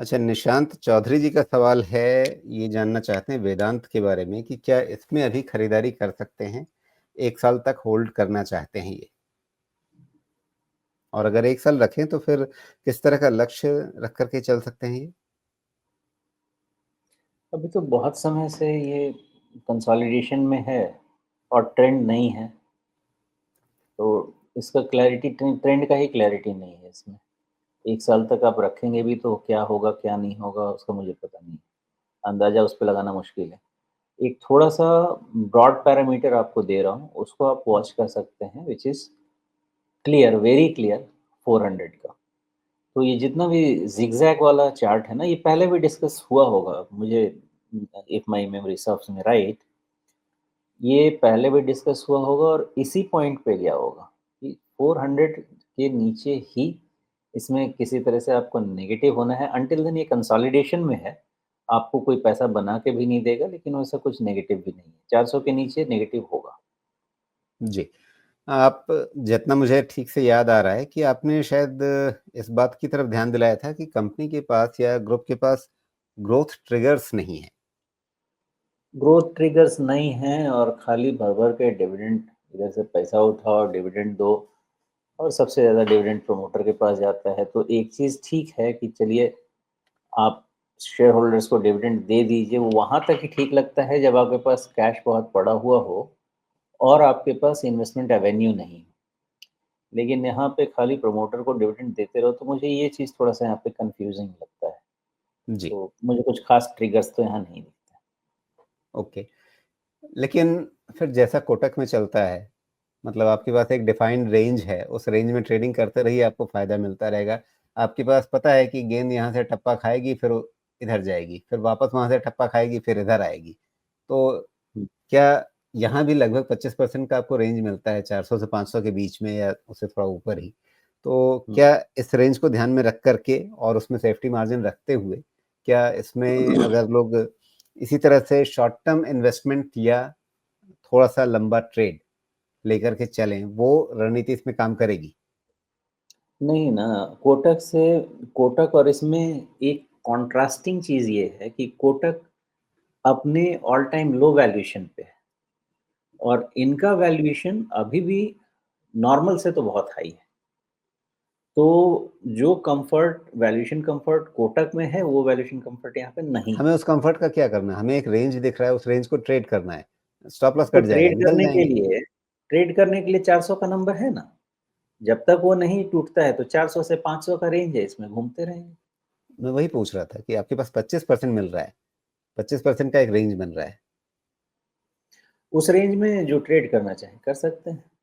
अच्छा, निशांत चौधरी जी का सवाल है, ये जानना चाहते हैं वेदांत के बारे में कि क्या इसमें अभी खरीदारी कर सकते हैं? 1 साल तक होल्ड करना चाहते हैं ये। और अगर 1 साल रखें तो फिर किस तरह का लक्ष्य रख कर के चल सकते हैं ये? अभी तो बहुत समय से ये कंसोलिडेशन में है और ट्रेंड नहीं है, तो इसका क्लैरिटी ट्रेंड का ही क्लैरिटी नहीं है इसमें। 1 साल तक आप रखेंगे भी तो क्या होगा, क्या नहीं होगा उसका मुझे पता नहीं। अंदाज़ा उस पे लगाना मुश्किल है। एक थोड़ा-सा ब्रॉड पैरामीटर आपको दे रहा हूँ, उसको आप वॉच कर सकते हैं which is clear, very clear 400 का। तो ये जितना भी ज़िगज़ैग वाला चार्ट है ना, ये पहले भी डिस्कस हुआ होगा मुझे if my memory serves me right, ये पहले भी डिस्कस हुआ होगा और इसी पॉइंट पे गया होगा कि 400 के नीचे ही इसमें किसी तरह से आपको नेगेटिव होना है। अंटिल देन ये कंसोलिडेशन में है, आपको कोई पैसा बना के भी नहीं देगा, लेकिन वैसा कुछ नेगेटिव भी नहीं है। 400 के नीचे नेगेटिव होगा। जी। आप जितना मुझे ठीक से याद आ रहा है कि आपने शायद इस बात की तरफ ध्यान दिलाया था कि कंपनी के पास या ग्रुप के पास ग्रोथ ट्रिगर्स नहीं है। ग्रोथ ट्रिगर्स नहीं हैं और खाली भर-भर के डिविडेंड, इधर से पैसा उठाओ, डिविडेंड दो और सबसे ज़्यादा डिविडेंड प्रमोटर के पास जाता है। तो एक चीज़ ठीक है कि चलिए आप शेयर होल्डर्स को डिविडेंड दे दीजिए, वो वहाँ तक ही ठीक लगता है जब आपके पास कैश बहुत पड़ा हुआ हो और आपके पास इन्वेस्टमेंट एवेन्यू नहीं। लेकिन यहाँ पे खाली प्रमोटर को डिविडेंड देते रहो, तो मुझे ये चीज़ थोड़ा-सा यहाँ पे कन्फ्यूज़िंग लगता है। जी, तो मुझे कुछ ख़ास ट्रिगर्स तो यहाँ नहीं दिखते। ओके। लेकिन फिर जैसा कोटक में चलता है, मतलब आपके पास एक डिफाइंड रेंज है, उस रेंज में ट्रेडिंग करते रहिए, आपको फ़ायदा मिलता रहेगा। आपके पास पता है कि गेंद यहाँ से टप्पा खाएगी, फिर वो इधर जाएगी, फिर वापस वहाँ से टप्पा खाएगी, फिर इधर आएगी। तो हुँ, क्या यहाँ भी लगभग 25% का आपको रेंज मिलता है 400 से 500 के बीच में या उससे थोड़ा ऊपर ही? तो हुँ। क्या इस रेंज को ध्यान में रख कर के और उसमें सेफ्टी मार्जिन रखते हुए, क्या इसमें अगर लोग इसी तरह से शॉर्ट टर्म इन्वेस्टमेंट या थोड़ा-सा लंबा ट्रेड लेकर के चलें, वो रणनीति इसमें काम करेगी? नहीं ना, कोटक और इसमें एक कॉन्ट्रास्टिंग चीज़ ये है कि कोटक अपने ऑल टाइम लो वैल्यूएशन पे है और इनका वैल्यूएशन अभी भी नॉर्मल से तो बहुत हाई है। तो जो कम्फर्ट वैल्यूएशन कम्फर्ट कोटक में है, वो वैल्यूएशन कम्फर्ट यहाँ पे नहीं है। हमें उस कम्फर्ट का क्या करना है? हमें एक रेंज दिख रहा है, उस रेंज को ट्रेड करना है। स्टॉप लॉस तो कट जाएगा, निकल जाएँगे। ट्रेड करने के लिए 400 का नंबर है ना। जब तक वो नहीं टूटता है तो 400 से 500 का रेंज है, इसमें घूमते रहेंगे। मैं वही पूछ रहा था कि आपके पास 25% मिल रहा है, 25% का एक रेंज बन रहा है। उस रेंज में जो ट्रेड करना चाहे कर सकते हैं।